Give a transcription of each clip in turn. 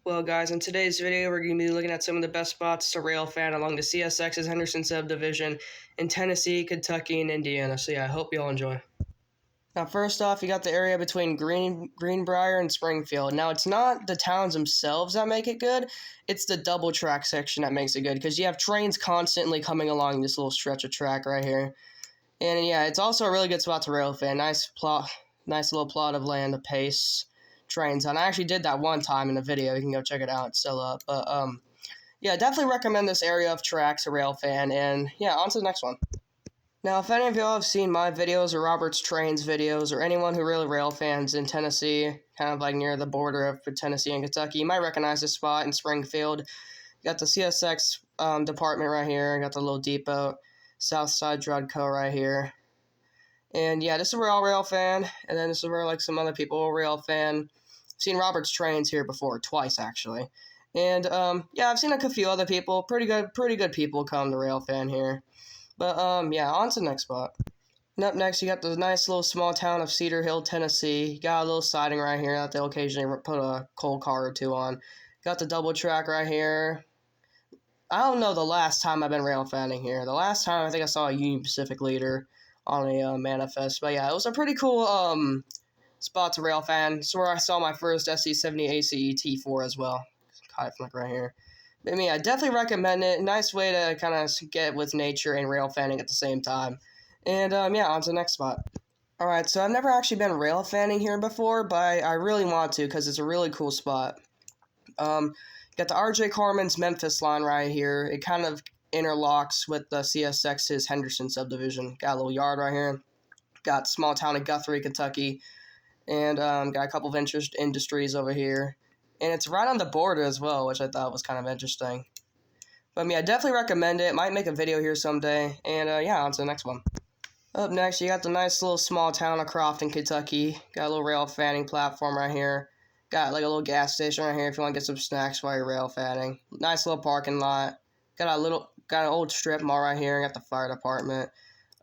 Well, guys, in today's video, we're going to be looking at some of the best spots to railfan along the CSX's Henderson Subdivision in Tennessee, Kentucky, and Indiana. So yeah, I hope you all enjoy. Now, first off, you got the area between Greenbrier and Springfield. Now, it's not the towns themselves that make it good. It's the double track section that makes it good because you have trains constantly coming along this little stretch of track right here. And yeah, it's also a really good spot to railfan. Nice little plot of land to pace trains on. I actually did that one time in a video. You can go check it out. It's still up. But yeah, definitely recommend this area of tracks to railfan. And yeah, on to the next one. Now, if any of y'all have seen my videos or Robert's Trains videos or anyone who really railfans in Tennessee, kind of like near the border of Tennessee and Kentucky, you might recognize this spot in Springfield. You got the CSX department right here. You got the little depot, Southside Drudco right here. And yeah, this is where I'll railfan, and then this is where like some other people will railfan. I've seen Robert's Trains here before, twice actually. And yeah, I've seen a few other people, pretty good people come to railfan here. But yeah, on to the next spot. And up next, you got the nice little small town of Cedar Hill, Tennessee. You got a little siding right here that they'll occasionally put a coal car or two on. Got the double track right here. I don't know the last time I've been railfanning here. The last time I think I saw a Union Pacific leader on a manifest. But yeah, it was a pretty cool spot to railfan. It's where I saw my first SC70 ACE T4 as well. Caught it from like right here. I mean, I definitely recommend it. Nice way to kind of get with nature and railfanning at the same time. And yeah, on to the next spot. Alright, so I've never actually been railfanning here before, but I really want to because it's a really cool spot. Got the R.J. Corman's Memphis line right here. It kind of interlocks with the CSX's Henderson Subdivision. Got a little yard right here. Got small town of Guthrie, Kentucky. And got a couple of industries over here. And it's right on the border as well, which I thought was kind of interesting. But yeah, I definitely recommend it. Might make a video here someday. And yeah, on to the next one. Up next, you got the nice little small town of Crofton, Kentucky. Got a little rail fanning platform right here. Got like a little gas station right here if you want to get some snacks while you're rail fanning. Nice little parking lot. Got an old strip mall right here. Got the fire department.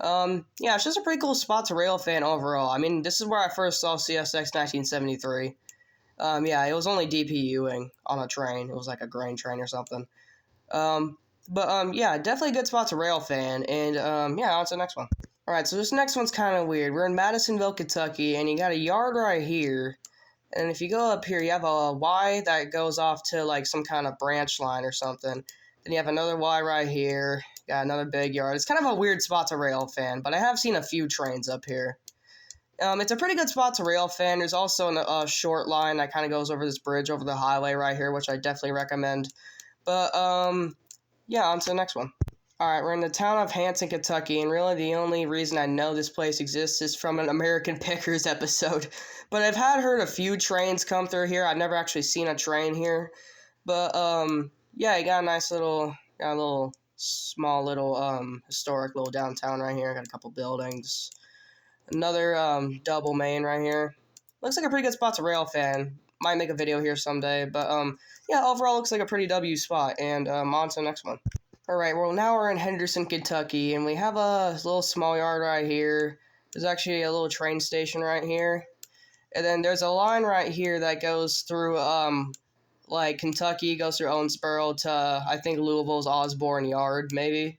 Yeah, it's just a pretty cool spot to railfan overall. I mean, this is where I first saw CSX 1973. Yeah, it was only DPUing on a train. It was like a grain train or something. Yeah, definitely a good spot to railfan. And, yeah, on to the next one. Alright, so this next one's kind of weird. We're in Madisonville, Kentucky, and you got a yard right here. And if you go up here, you have a Y that goes off to, like, some kind of branch line or something. Then you have another Y right here. Got another big yard. It's kind of a weird spot to railfan, but I have seen a few trains up here. It's a pretty good spot to railfan. There's also a short line that kind of goes over this bridge over the highway right here, which I definitely recommend. But, yeah, on to the next one. Alright, we're in the town of Hanson, Kentucky, and really the only reason I know this place exists is from an American Pickers episode. But I've heard a few trains come through here. I've never actually seen a train here. But, yeah, you got a little small little, historic little downtown right here. Got a couple buildings. Another double main right here. Looks like a pretty good spot to railfan. Might make a video here someday. But yeah, overall looks like a pretty W spot. And on to the next one. Alright, well now we're in Henderson, Kentucky. And we have a little small yard right here. There's actually a little train station right here. And then there's a line right here that goes through like Kentucky, goes through Owensboro to I think Louisville's Osborne Yard, maybe.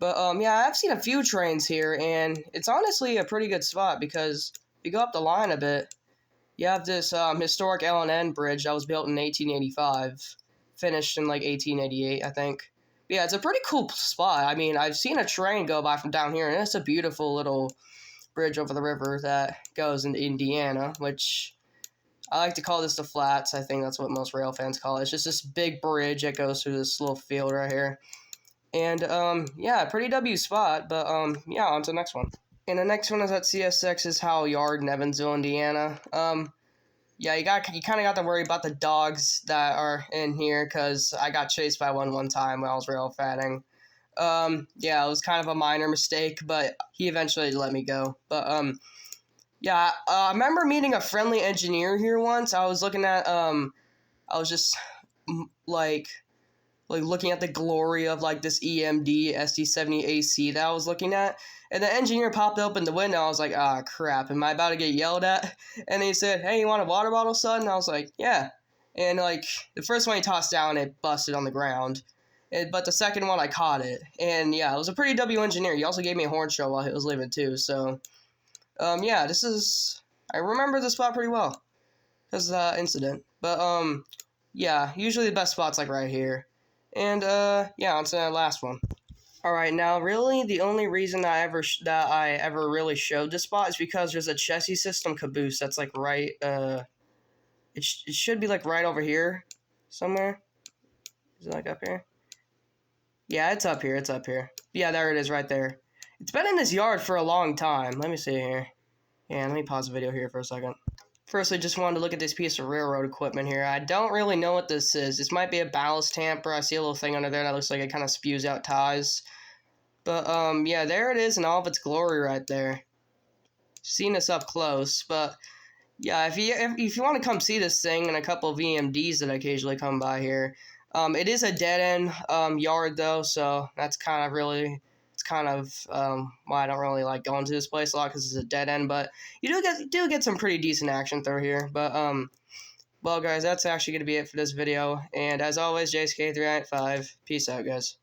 But, yeah, I've seen a few trains here, and it's honestly a pretty good spot because if you go up the line a bit, you have this historic L&N bridge that was built in 1885, finished in, like, 1888, I think. But yeah, it's a pretty cool spot. I mean, I've seen a train go by from down here, and it's a beautiful little bridge over the river that goes into Indiana, which I like to call this the Flats. I think that's what most rail fans call it. It's just this big bridge that goes through this little field right here. And, yeah, pretty W spot, but, yeah, on to the next one. And the next one is at CSX's Howell Yard in Evansville, Indiana. Yeah, you kind of got to worry about the dogs that are in here, because I got chased by one time when I was railfanning. Yeah, it was kind of a minor mistake, but he eventually let me go. But, yeah, I remember meeting a friendly engineer here once. I was looking at, I was just, like looking at the glory of like this EMD SD70 AC that I was looking at, and the engineer popped up in the window. I was like, crap, am I about to get yelled at? And he said, hey, you want a water bottle, son? And I was like, yeah. And, like, the first one he tossed down, it busted on the ground. But the second one, I caught it. And, yeah, it was a pretty W engineer. He also gave me a horn show while he was leaving, too. So, yeah, this is... I remember this spot pretty well. Because of that incident. But, yeah, usually the best spot's, like, right here. And, yeah, on to the last one. Alright, now, really, the only reason that I ever really showed this spot is because there's a chassis system caboose that's, like, right, it should be, like, right over here somewhere. Is it, like, up here? Yeah, it's up here, Yeah, there it is, right there. It's been in this yard for a long time. Let me see here. Yeah, let me pause the video here for a second. First, I just wanted to look at this piece of railroad equipment here. I don't really know what this is. This might be a ballast tamper. I see a little thing under there that looks like it kind of spews out ties. But, yeah, there it is in all of its glory right there. Seen this up close, but... yeah, if you want to come see this thing and a couple of VMDs that occasionally come by here, it is a dead-end yard, though, so that's kind of really, it's kind of why I don't really like going to this place a lot, because it's a dead end, but you do get some pretty decent action through here, but, well, guys, that's actually going to be it for this video, and as always, JSK395, peace out, guys.